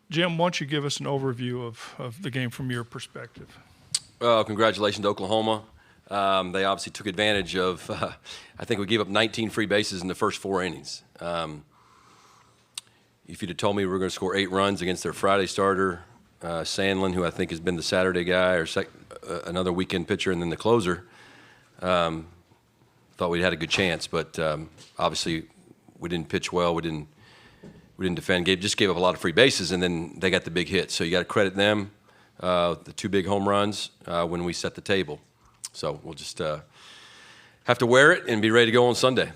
Jim, why don't you give us an overview of the game from your perspective? Well, congratulations to Oklahoma. They obviously took advantage of, I think we gave up 19 free bases in the first 4 innings. If you'd have told me we were going to score 8 runs against their Friday starter, Sandlin, who I think has been the Saturday guy, or another weekend pitcher, and then the closer, thought we'd had a good chance. But obviously we didn't pitch well. We didn't defend. Just gave up a lot of free bases, and then they got the big hit. So you got to credit them, the 2 big home runs when we set the table. So we'll just have to wear it and be ready to go on Sunday.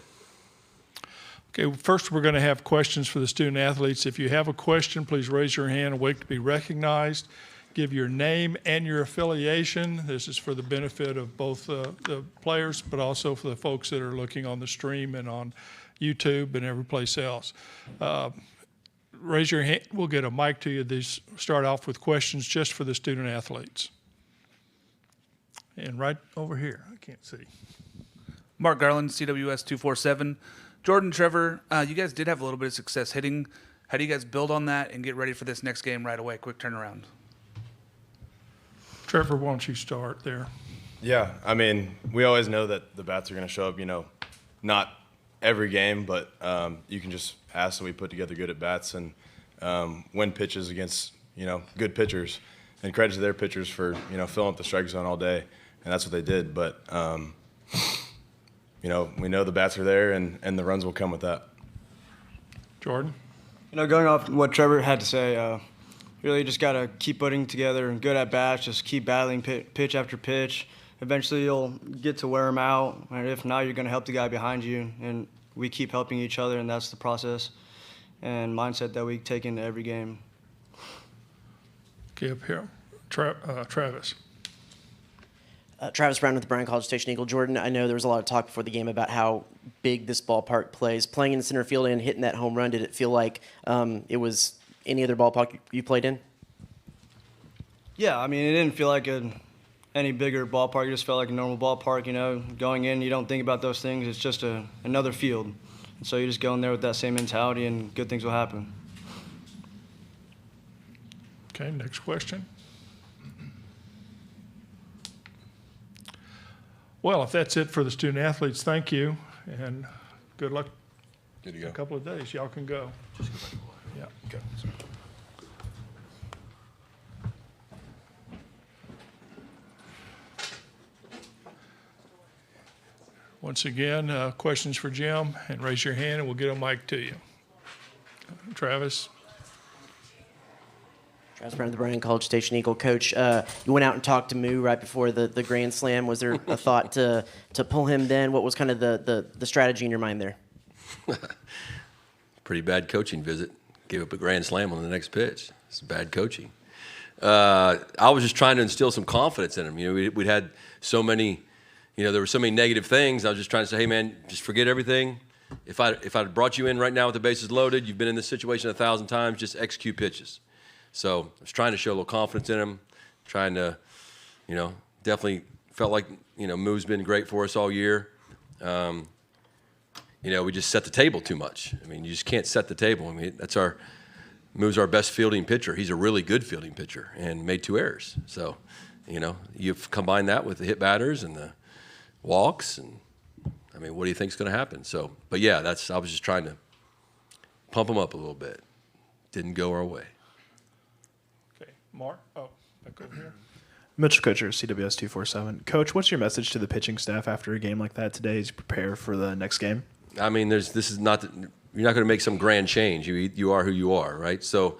Okay, first we're going to have questions for the student athletes. If you have a question, please raise your hand and wait to be recognized. Give your name and your affiliation. This is for the benefit of both the players, but also for the folks that are looking on the stream and on YouTube and every place else. Raise your hand. We'll get a mic to you. These start off with questions just for the student athletes. And right over here, I can't see. Mark Garland, CWS 247. Jordan, Trevor, you guys did have a little bit of success hitting. How do you guys build on that and get ready for this next game right away? Quick turnaround. Trevor, why don't you start there? Yeah, I mean, we always know that the bats are going to show up, not every game, but you can just ask that we put together good at-bats and win pitches against, good pitchers. And credit to their pitchers for, filling up the strike zone all day, and that's what they did. But, we know the bats are there, and the runs will come with that. Jordan? Going off what Trevor had to say, really just got to keep putting together good at-bats, just keep battling pitch after pitch. Eventually you'll get to wear them out, and if not, you're going to help the guy behind you, and we keep helping each other, and that's the process and mindset that we take into every game. Okay, up here. Travis. Travis Brown with the Bryan College Station Eagle. Jordan, I know there was a lot of talk before the game about how big this ballpark plays. Playing in center field and hitting that home run, did it feel like it was any other ballpark you played in? Yeah, I mean, it didn't feel like any bigger ballpark. It just felt like a normal ballpark, Going in, you don't think about those things. It's just another field. And so you just go in there with that same mentality, and good things will happen. Okay, next question. Well, if that's it for the student athletes, thank you, and good luck. Good to go. In a couple of days. Y'all can go. Just go back. Yeah. Okay. Once again, questions for Jim, and raise your hand, and we'll get a mic to you. Travis? Travis Brown with the Bryan College Station Eagle. Coach, you went out and talked to Moo right before the Grand Slam. Was there a thought to pull him then? What was kind of the strategy in your mind there? Pretty bad coaching visit. Gave up a grand slam on the next pitch. It's bad coaching. I was just trying to instill some confidence in him. We'd had so many, there were so many negative things. I was just trying to say, hey, man, just forget everything. If I'd brought you in right now with the bases loaded, you've been in this situation 1,000 times, just execute pitches. So I was trying to show a little confidence in him, trying to, definitely felt like, Moo's been great for us all year. We just set the table too much. I mean, you just can't set the table. I mean, Moo's our best fielding pitcher. He's a really good fielding pitcher and made 2 errors. So, you've combined that with the hit batters and the walks, and I mean, what do you think is going to happen? So, but yeah, I was just trying to pump him up a little bit. Didn't go our way. Okay, Mark? Oh, back over here. Mitchell Kutcher, CWS 247. Coach, what's your message to the pitching staff after a game like that today as you prepare for the next game? I mean, you're not going to make some grand change. You are who you are, right? So,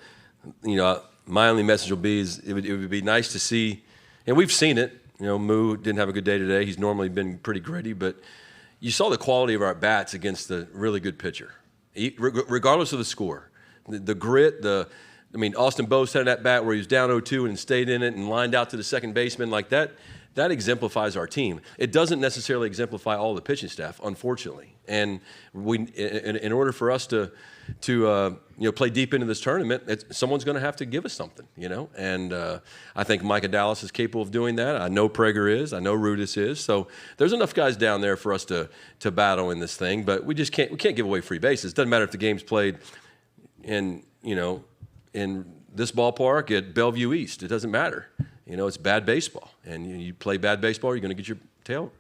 my only message will be it would be nice to see, and we've seen it. Moo didn't have a good day today. He's normally been pretty gritty, but you saw the quality of our bats against the really good pitcher, regardless of the score. The grit, Austin Bose had that bat where he was down 0-2 and stayed in it and lined out to the second baseman like that. That exemplifies our team. It doesn't necessarily exemplify all the pitching staff, unfortunately. And in order for us to play deep into this tournament, someone's going to have to give us something, And I think Micah Dallas is capable of doing that. I know Prager is. I know Rudis is. So there's enough guys down there for us to battle in this thing. But we can't give away free bases. It doesn't matter if the game's played in in this ballpark at Bellevue East. It doesn't matter. You know, it's bad baseball. And you play bad baseball, you're going to get your tail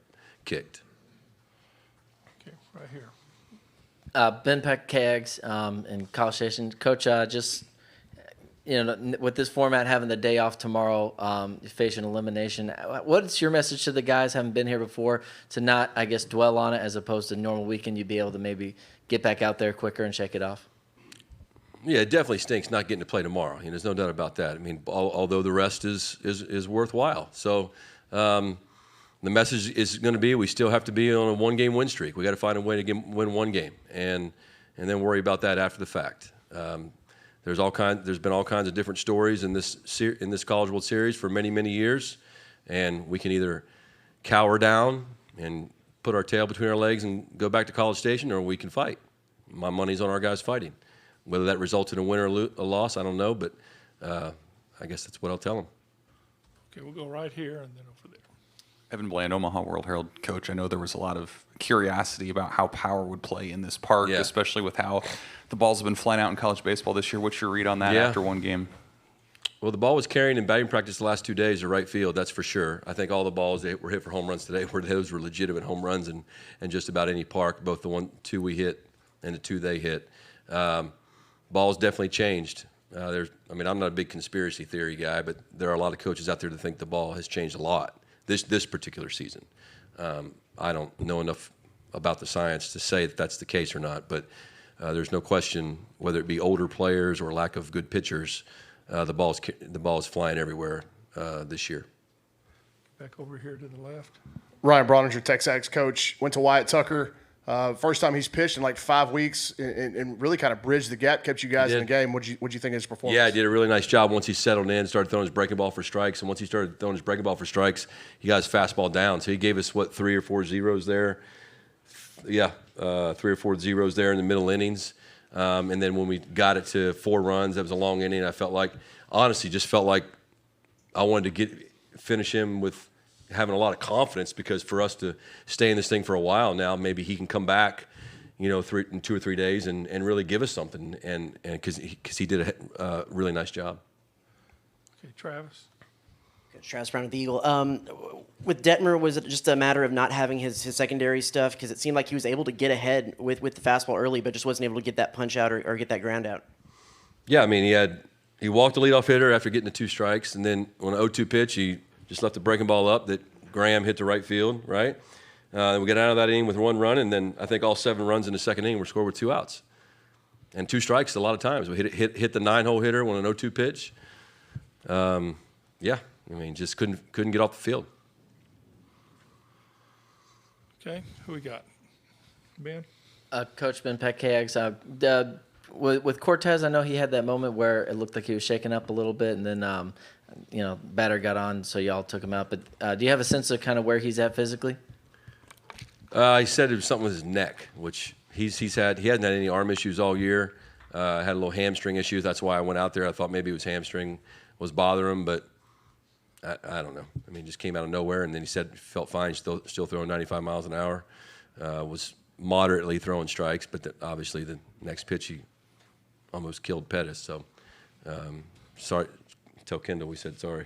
kicked. Okay, right here. Ben Peck, KAGS, in College Station. Coach, just, with this format, having the day off tomorrow, facing elimination, what's your message to the guys who haven't been here before to not, I guess, dwell on it as opposed to normal weekend? You'd be able to maybe get back out there quicker and shake it off? Yeah, it definitely stinks not getting to play tomorrow. There's no doubt about that. I mean, although the rest is worthwhile. So the message is going to be we still have to be on a one-game win streak. We got to find a way to win one game, and then worry about that after the fact. There's been all kinds of different stories in this College World Series for many years, and we can either cower down and put our tail between our legs and go back to College Station, or we can fight. My money's on our guys fighting. Whether that results in a win or a loss, I don't know, but I guess that's what I'll tell them. Okay, we'll go right here and then over there. Evan Bland, Omaha World Herald. Coach, I know there was a lot of curiosity about how power would play in this park, Yeah. especially with how the balls have been flying out in college baseball this year. What's your read on that Yeah. after one game? Well, the ball was carrying in batting practice the last 2 days to right field, that's for sure. I think all the balls that were hit for home runs today those were legitimate home runs in just about any park, both the 2 we hit and the 2 they hit. Ball's definitely changed. I'm not a big conspiracy theory guy, but there are a lot of coaches out there that think the ball has changed a lot this particular season. I don't know enough about the science to say that that's the case or not, but there's no question, whether it be older players or lack of good pitchers, the ball is flying everywhere this year. Back over here to the left. Ryan Brauninger, Texas coach, went to Wyatt Tucker. First time he's pitched in like 5 weeks and really kind of bridged the gap, kept you guys in the game. What'd you think of his performance? Yeah, he did a really nice job once he settled in, started throwing his breaking ball for strikes. And once he started throwing his breaking ball for strikes, he got his fastball down. So he gave us, 3 or 4 zeros there? Yeah, 3 or 4 zeros there in the middle innings. And then when we got it to 4 runs, that was a long inning. I felt like I wanted to finish him with having a lot of confidence, because for us to stay in this thing for a while now, maybe he can come back, in 2 or 3 days and really give us something, and because he did a really nice job. Okay, Travis. Coach Travis Brown with the Eagle. With Detmer, was it just a matter of not having his secondary stuff? Because it seemed like he was able to get ahead with the fastball early, but just wasn't able to get that punch out or get that ground out. Yeah, he walked the leadoff hitter after getting the 2 strikes, and then on an 0-2 pitch, he just left the breaking ball up that Graham hit to right field, right? We got out of that inning with 1 run, and then I think all 7 runs in the second inning were scored with 2 outs. And 2 strikes a lot of times. We hit the 9-hole hitter on an 0-2 pitch. Just couldn't get off the field. Okay, who we got? Ben? Coach Ben Peck, KAGS. With Cortez, I know he had that moment where it looked like he was shaking up a little bit, and then batter got on, so y'all took him out. But do you have a sense of kind of where he's at physically? He said it was something with his neck, which he hasn't had any arm issues all year. Had a little hamstring issues. That's why I went out there. I thought maybe his hamstring was bothering him, but I don't know. Just came out of nowhere, and then he said he felt fine, still throwing 95 miles an hour. Was moderately throwing strikes, but obviously the next pitch he almost killed Pettis. So sorry. Tell Kendall we said sorry.